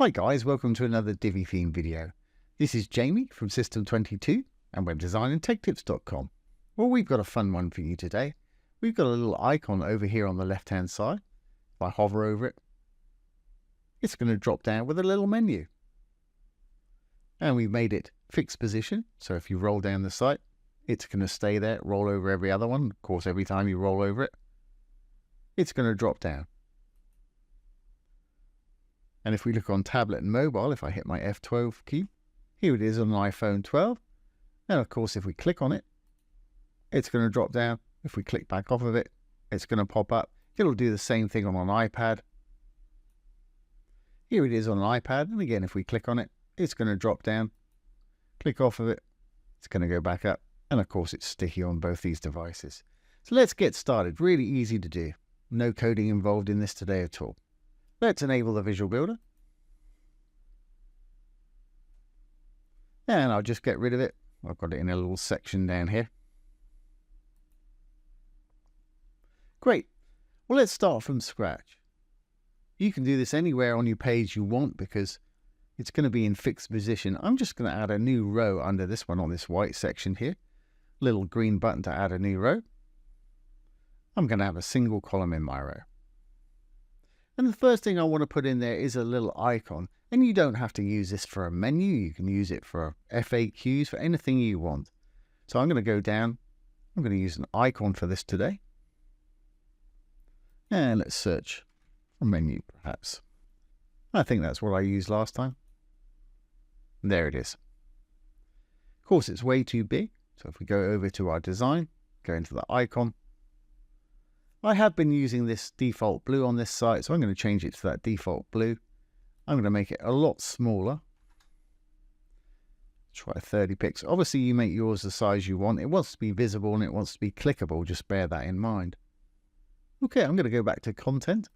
Hi guys, welcome to another Divi theme video. This is Jamie from System22 and webdesignandtechtips.com. Well, we've got a fun one for you today. We've got a little icon over here on the left hand side. If I hover over it, it's going to drop down with a little menu. And we've made it fixed position, so if you roll down the site, it's going to stay there, roll over every other one. Of course, every time you roll over it, it's going to drop down. And if we look on tablet and mobile, if I hit my F12 key, here it is on an iPhone 12. And of course, if we click on it, it's going to drop down. If we click back off of it, it's going to pop up. It'll do the same thing on an iPad. Here it is on an iPad. And again, if we click on it, it's going to drop down. Click off of it, it's going to go back up. And of course, it's sticky on both these devices. So let's get started. Really easy to do. No coding involved in this today at all. Let's enable the Visual Builder. And I'll just get rid of it. I've got it in a little section down here. Great. Well, let's start from scratch. You can do this anywhere on your page you want because it's going to be in fixed position. I'm just going to add a new row under this one on this white section here. Little green button to add a new row. I'm going to have a single column in my row. And the first thing I want to put in there is a little icon. And you don't have to use this for a menu. You can use it for FAQs, for anything you want. So I'm going to go down. I'm going to use an icon for this today. And let's search for menu, perhaps. I think that's what I used last time. And there it is. Of course, it's way too big. So if we go over to our design, go into the icon. I have been using this default blue on this site, so I'm going to change it to that default blue. I'm going to make it a lot smaller. Try 30 pixels. Obviously, you make yours the size you want. It wants to be visible and it wants to be clickable. Just bear that in mind. Okay, I'm going to go back to content.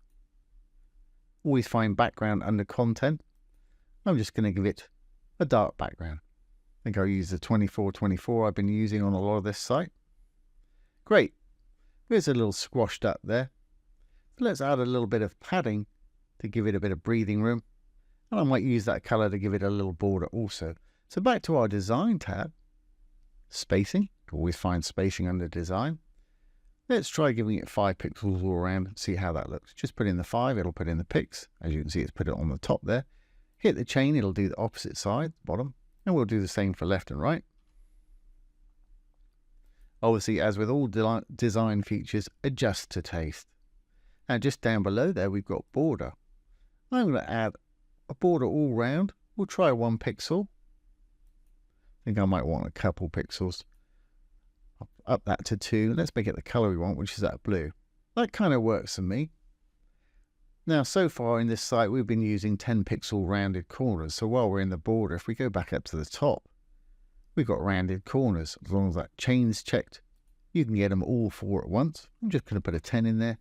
Always find background under content. I'm just going to give it a dark background. I think I'll use the 2424 I've been using on a lot of this site. Great. There's a little squashed up there. So let's add a little bit of padding to give it a bit of breathing room. And I might use that color to give it a little border also. So back to our design tab. Spacing. Always find spacing under design. Let's try giving it 5 pixels all around and see how that looks. Just put in the 5, it'll put in the pix. As you can see, it's put it on the top there. Hit the chain, it'll do the opposite side, bottom. And we'll do the same for left and right. Obviously, as with all design features, adjust to taste. And just down below there, we've got border. I'm going to add a border all round. We'll try 1 pixel. I think I might want a couple pixels. Up that to 2. Let's make it the color we want, which is that blue. That kind of works for me. Now, so far in this site, we've been using 10 pixel rounded corners. So while we're in the border, if we go back up to the top, we've got rounded corners. As long as that chain's checked, you can get them all 4 at once. I'm just going to put a 10 in there.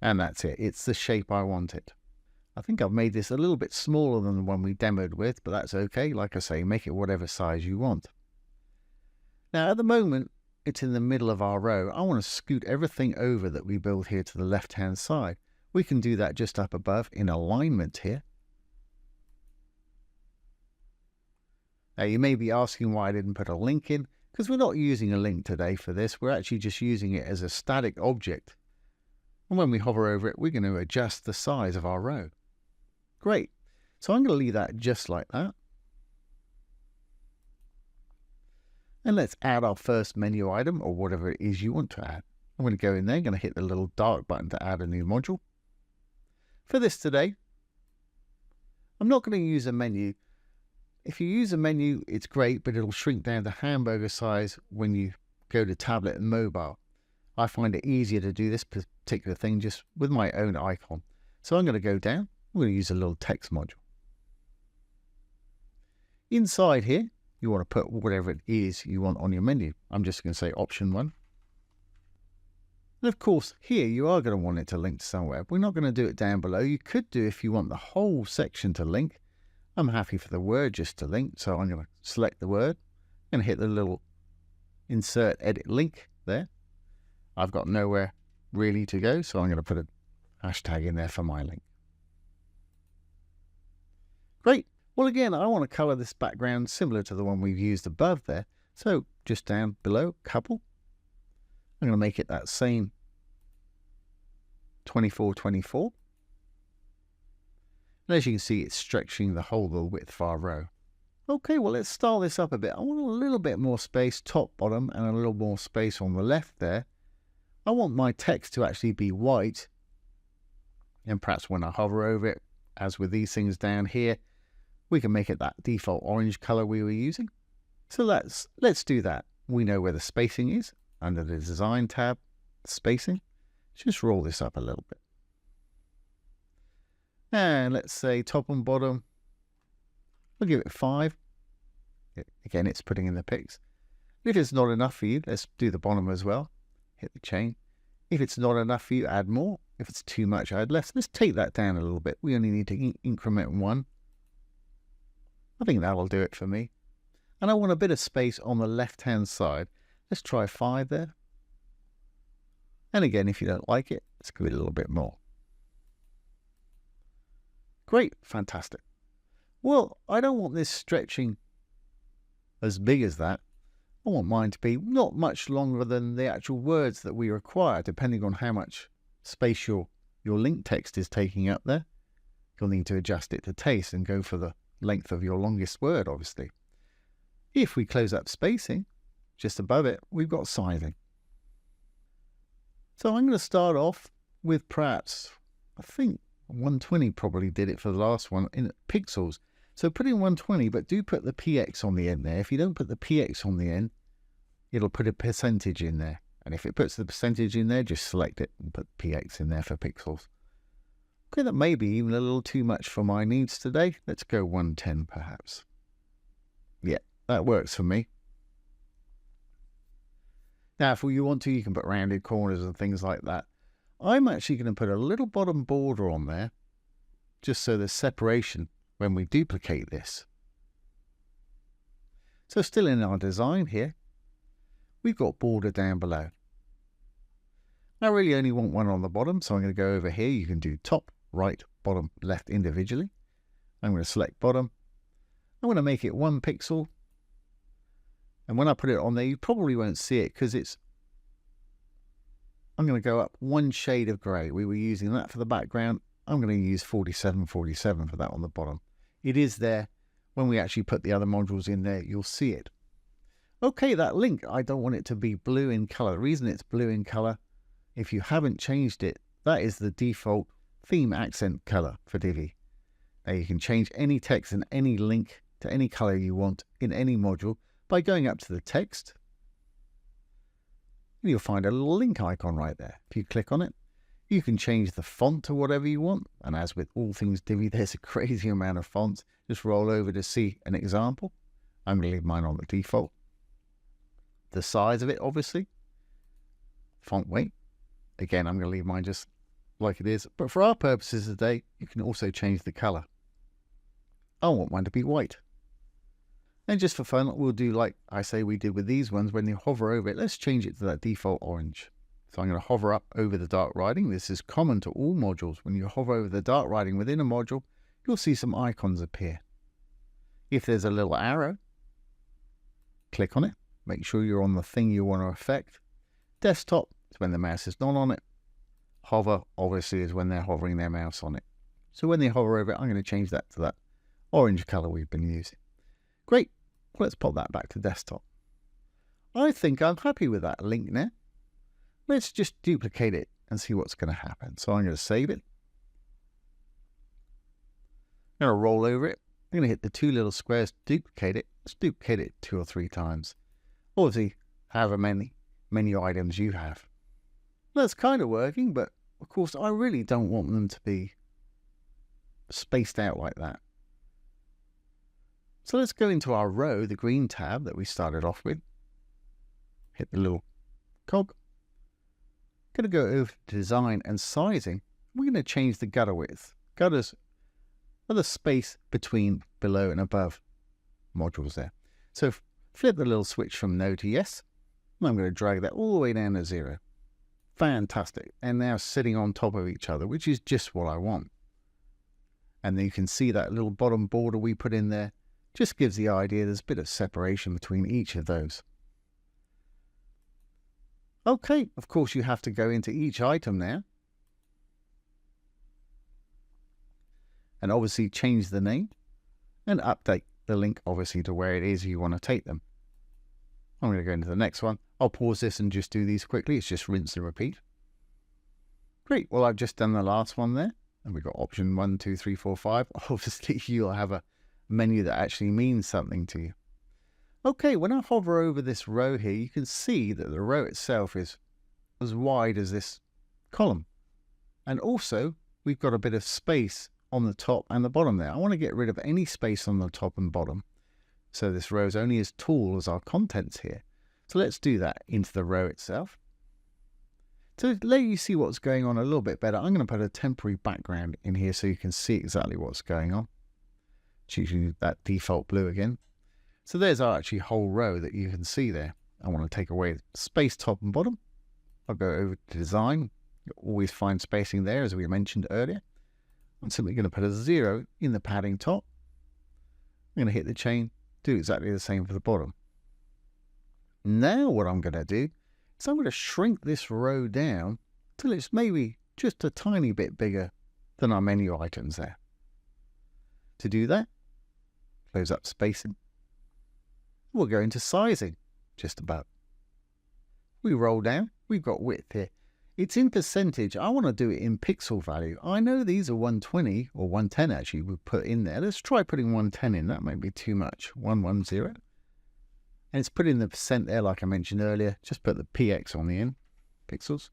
And that's it. It's the shape I want it. I think I've made this a little bit smaller than the one we demoed with, but that's okay. Like I say, make it whatever size you want. Now, at the moment, it's in the middle of our row. I want to scoot everything over that we build here to the left-hand side. We can do that just up above in alignment here. Now, you may be asking why I didn't put a link in, because we're not using a link today for this. We're actually just using it as a static object. And when we hover over it, we're going to adjust the size of our row. Great. So I'm going to leave that just like that. And let's add our first menu item, or whatever it is you want to add. I'm going to go in there, going to hit the little dark button to add a new module. For this today, I'm not going to use a menu. If you use a menu, it's great, but it'll shrink down to hamburger size when you go to tablet and mobile. I find it easier to do this particular thing just with my own icon. So I'm going to go down. I'm going to use a little text module. Inside here, you want to put whatever it is you want on your menu. I'm just going to say option 1. And of course, here you are going to want it to link to somewhere. We're not going to do it down below. You could do if you want the whole section to link. I'm happy for the word just to link, so I'm going to select the word and hit the little insert edit link there. I've got nowhere really to go, so I'm going to put a hashtag in there for my link. Great. Well, again, I want to color this background similar to the one we've used above there. So just down below, couple. I'm going to make it that same 24-24. And as you can see, it's stretching the whole of the width of our row. Okay, well, let's style this up a bit. I want a little bit more space top, bottom, and a little more space on the left there. I want my text to actually be white. And perhaps when I hover over it, as with these things down here, we can make it that default orange color we were using. So let's do that. We know where the spacing is under the design tab, spacing. Just roll this up a little bit. And let's say top and bottom, we'll give it 5. Again, it's putting in the pics. If it's not enough for you, let's do the bottom as well. Hit the chain. If it's not enough for you, add more. If it's too much, add less. Let's take that down a little bit. We only need to increment 1. I think that'll do it for me. And I want a bit of space on the left-hand side. Let's try 5 there. And again, if you don't like it, let's give it a little bit more. Great, fantastic. Well, I don't want this stretching as big as that. I want mine to be not much longer than the actual words that we require, depending on how much space your link text is taking up there. You'll need to adjust it to taste and go for the length of your longest word, obviously. If we close up spacing, just above it, we've got sizing. So I'm going to start off with perhaps, I think 120 probably did it for the last one, in pixels. So put in 120, but do put the px on the end there. If you don't put the px on the end, it'll put a percentage in there. And if it puts the percentage in there, just select it and put px in there for pixels. Okay, that may be even a little too much for my needs today. Let's go 110 perhaps. Yeah, that works for me. Now, if you want to, you can put rounded corners and things like that. I'm actually going to put a little bottom border on there, just so there's separation when we duplicate this. So still in our design here, we've got border down below. I really only want one on the bottom, so I'm going to go over here. You can do top, right, bottom, left individually. I'm going to select bottom. I'm going to make it 1 pixel. And when I put it on there, you probably won't see it because I'm going to go up 1 shade of grey. We were using that for the background. I'm going to use 4747 for that on the bottom. It is there. When we actually put the other modules in there, you'll see it. Okay, that link, I don't want it to be blue in color. The reason it's blue in color, if you haven't changed it, that is the default theme accent color for Divi. Now you can change any text and any link to any color you want in any module by going up to the text. You'll find a little link icon right there. If you click on it, you can change the font to whatever you want. And as with all things Divi, there's a crazy amount of fonts. Just roll over to see an example. I'm going to leave mine on the default. The size of it, obviously. Font weight. Again, I'm going to leave mine just like it is. But for our purposes today, you can also change the color. I want mine to be white. And just for fun, we'll do like I say we did with these ones. When you hover over it, let's change it to that default orange. So I'm going to hover up over the dark writing. This is common to all modules. When you hover over the dark writing within a module, you'll see some icons appear. If there's a little arrow, click on it. Make sure you're on the thing you want to affect. Desktop is when the mouse is not on it. Hover, obviously, is when they're hovering their mouse on it. So when they hover over it, I'm going to change that to that orange color we've been using. Great. Let's pop that back to desktop. I think I'm happy with that link now. Let's just duplicate it and see what's going to happen. So I'm going to save it. I'm going to roll over it. I'm going to hit the 2 little squares to duplicate it. Let's duplicate it 2 or 3 times. Obviously, however many items you have. That's kind of working, but of course I really don't want them to be spaced out like that. So let's go into our row, the green tab that we started off with. Hit the little cog. Going to go over to design and sizing. We're going to change the gutter width. Gutters are the space between below and above modules there. So flip the little switch from no to yes. And I'm going to drag that all the way down to 0. Fantastic. And now sitting on top of each other, which is just what I want. And then you can see that little bottom border we put in there. Just gives the idea there's a bit of separation between each of those. Okay, of course you have to go into each item now. And obviously change the name and update the link obviously to where it is you want to take them. I'm going to go into the next one. I'll pause this and just do these quickly. It's just rinse and repeat. Great. Well, I've just done the last one there. And we've got option 1, 2, 3, 4, 5. Obviously, you'll have a menu that actually means something to you. Okay, when I hover over this row here, you can see that the row itself is as wide as this column. And also, we've got a bit of space on the top and the bottom there. I want to get rid of any space on the top and bottom. So this row is only as tall as our contents here. So let's do that into the row itself. To let you see what's going on a little bit better, I'm going to put a temporary background in here so you can see exactly what's going on. Choosing that default blue again. So there's our actually whole row that you can see there. I want to take away space top and bottom. I'll go over to design. You'll always find spacing there, as we mentioned earlier. I'm simply going to put a 0 in the padding top. I'm going to hit the chain, do exactly the same for the bottom. Now what I'm going to do is I'm going to shrink this row down till it's maybe just a tiny bit bigger than our menu items there. To do that, close up spacing. We'll go into sizing, just about. We roll down, we've got width here. It's in percentage. I want to do it in pixel value. I know these are 120 or 110 actually we put in there. Let's try putting 110 in. That might be too much. 110. And it's put in the percent there like I mentioned earlier. Just put the px on the end, pixels.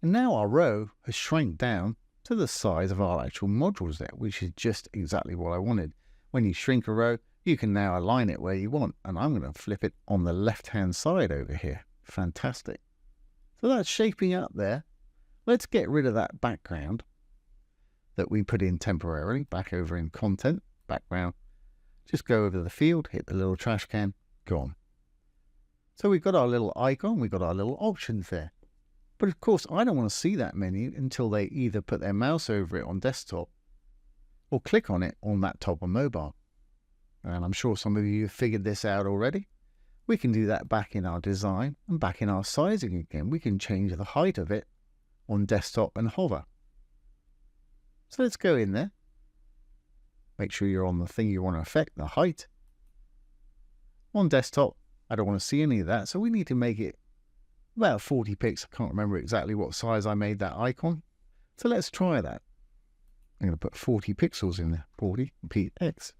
And now our row has shrank down to the size of our actual modules there, which is just exactly what I wanted. When you shrink a row, you can now align it where you want. And I'm going to flip it on the left-hand side over here. Fantastic. So that's shaping up there. Let's get rid of that background that we put in temporarily. Back over in content, background. Just go over the field, hit the little trash can, gone. So we've got our little icon, we've got our little options there. But of course, I don't want to see that menu until they either put their mouse over it on desktop or click on it on laptop or mobile. And I'm sure some of you have figured this out already. We can do that back in our design and back in our sizing again. We can change the height of it on desktop and hover. So let's go in there. Make sure you're on the thing you want to affect, the height. On desktop, I don't want to see any of that, so we need to make it about 40 pixels. I can't remember exactly what size I made that icon. So let's try that. I'm going to put 40 pixels in there, 40 px.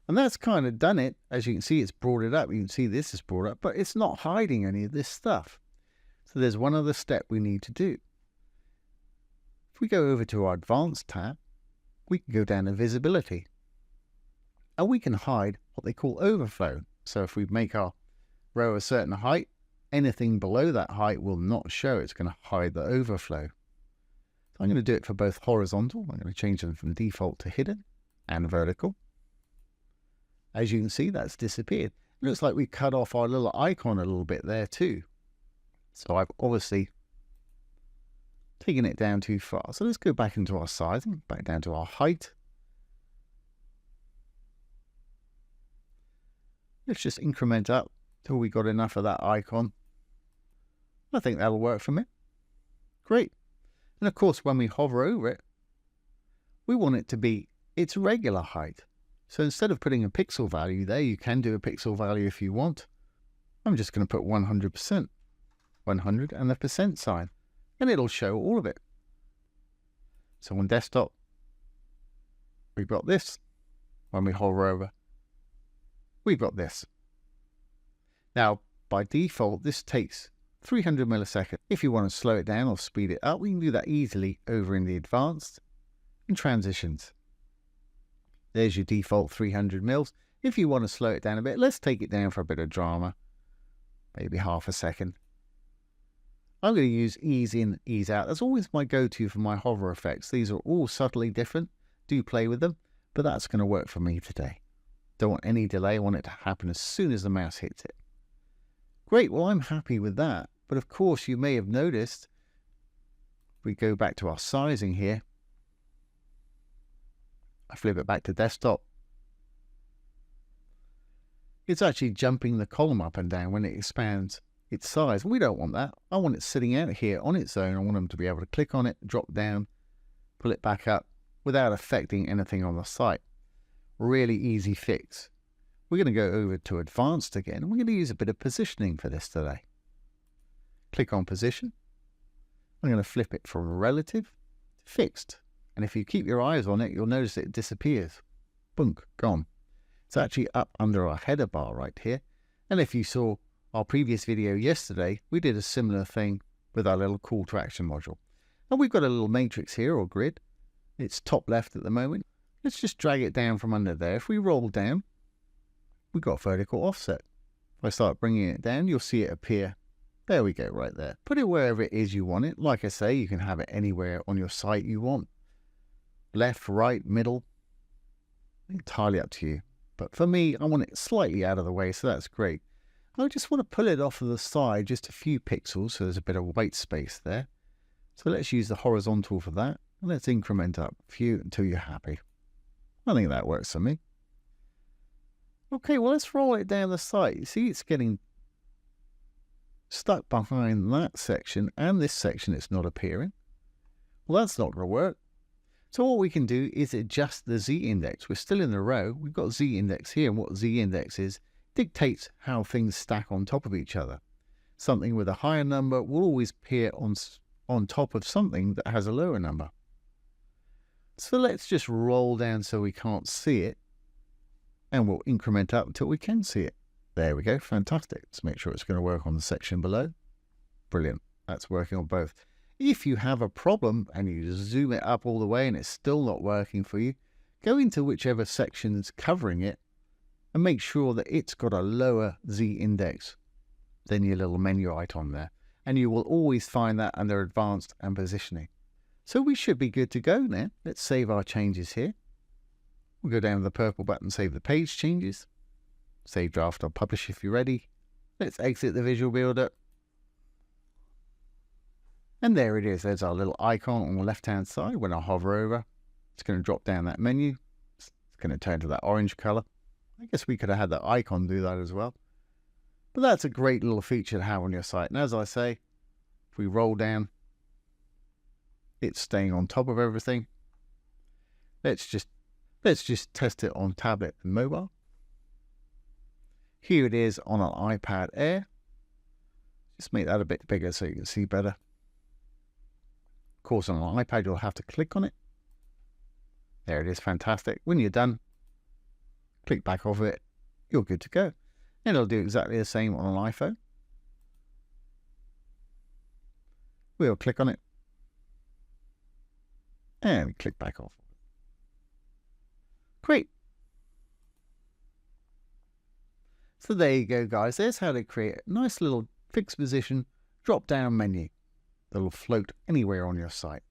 And that's kind of done it. As you can see, it's brought it up. You can see this is brought up, but it's not hiding any of this stuff. So there's one other step we need to do. If we go over to our Advanced tab, we can go down to Visibility. And we can hide what they call Overflow. So if we make our row a certain height, anything below that height will not show. It's going to hide the overflow. So I'm going to do it for both horizontal. I'm going to change them from default to hidden and vertical. As you can see, that's disappeared. It looks like we cut off our little icon a little bit there too. So I've obviously taken it down too far. So let's go back into our sizing, back down to our height. Let's just increment up till we got enough of that icon. I think that'll work for me. Great. And of course, when we hover over it, we want it to be its regular height. So instead of putting a pixel value there, you can do a pixel value if you want. I'm just going to put 100%, 100 and the percent sign, and it'll show all of it. So on desktop, we've got this. When we hover over, we've got this. Now, by default, this takes 300 milliseconds. If you want to slow it down or speed it up, we can do that easily over in the Advanced and Transitions. There's your default 300 mils. If you want to slow it down a bit, let's take it down for a bit of drama. Maybe half a second. I'm going to use ease in, ease out. That's always my go-to for my hover effects. These are all subtly different. Do play with them, but that's going to work for me today. Don't want any delay. I want it to happen as soon as the mouse hits it. Great, well, I'm happy with that. But of course, you may have noticed, if we go back to our sizing here, I flip it back to desktop. It's actually jumping the column up and down when it expands its size. We don't want that. I want it sitting out here on its own. I want them to be able to click on it, drop down, pull it back up without affecting anything on the site. Really easy fix. We're going to go over to advanced again, and we're going to use a bit of positioning for this today. Click on position. I'm going to flip it from relative to fixed. And if you keep your eyes on it, you'll notice it disappears. Bunk, gone. It's actually up under our header bar right here. And if you saw our previous video yesterday, we did a similar thing with our little call to action module. And we've got a little matrix here, or grid. It's top left at the moment. Let's just drag it down from under there. If we roll down, we've got vertical offset. If I start bringing it down, you'll see it appear. There we go, right there. Put it wherever it is you want it. Like I say, you can have it anywhere on your site you want. Left, right, middle, entirely up to you. But for me, I want it slightly out of the way, so that's great. I just want to pull it off of the side just a few pixels, so there's a bit of white space there. So let's use the horizontal for that, and let's increment up a few until you're happy. I think that works for me. Okay, well, let's roll it down the side. You see, it's getting stuck behind that section, and this section it's not appearing. Well, that's not going to work. So what we can do is adjust the z-index. We're still in the row. We've got z-index here, and what z-index is dictates how things stack on top of each other. Something with a higher number will always appear on top of something that has a lower number. So let's just roll down so we can't see it, and we'll increment up until we can see it. There we go, fantastic. Let's make sure it's going to work on the section below. Brilliant, that's working on both. If you have a problem and you zoom it up all the way and it's still not working for you, go into whichever section is covering it and make sure that it's got a lower z-index than your little menu icon there. And you will always find that under advanced and positioning. So we should be good to go now. Let's save our changes here. We'll go down to the purple button, save the page changes. Save draft or publish if you're ready. Let's exit the visual builder. And there it is. There's our little icon on the left-hand side. When I hover over, it's going to drop down that menu. It's going to turn to that orange color. I guess we could have had that icon do that as well. But that's a great little feature to have on your site. And as I say, if we roll down, it's staying on top of everything. Let's just test it on tablet and mobile. Here it is on an iPad Air. Just make that a bit bigger so you can see better. Of course, on an iPad, you'll have to click on it. There it is, fantastic. When you're done, click back off it. You're good to go. And it'll do exactly the same on an iPhone. We'll click on it. And click back off. Great. So there you go, guys. There's how to create a nice little fixed position drop-down menu that'll float anywhere on your site.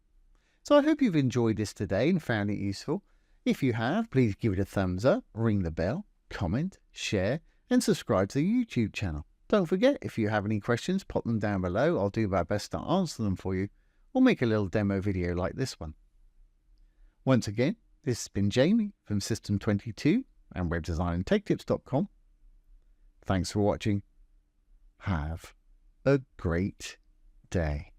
So I hope you've enjoyed this today and found it useful. If you have, please give it a thumbs up, ring the bell, comment, share, and subscribe to the YouTube channel. Don't forget, if you have any questions, pop them down below. I'll do my best to answer them for you, or make a little demo video like this one. Once again, this has been Jamie from System22 and webdesignandtechtips.com. Thanks for watching. Have a great day.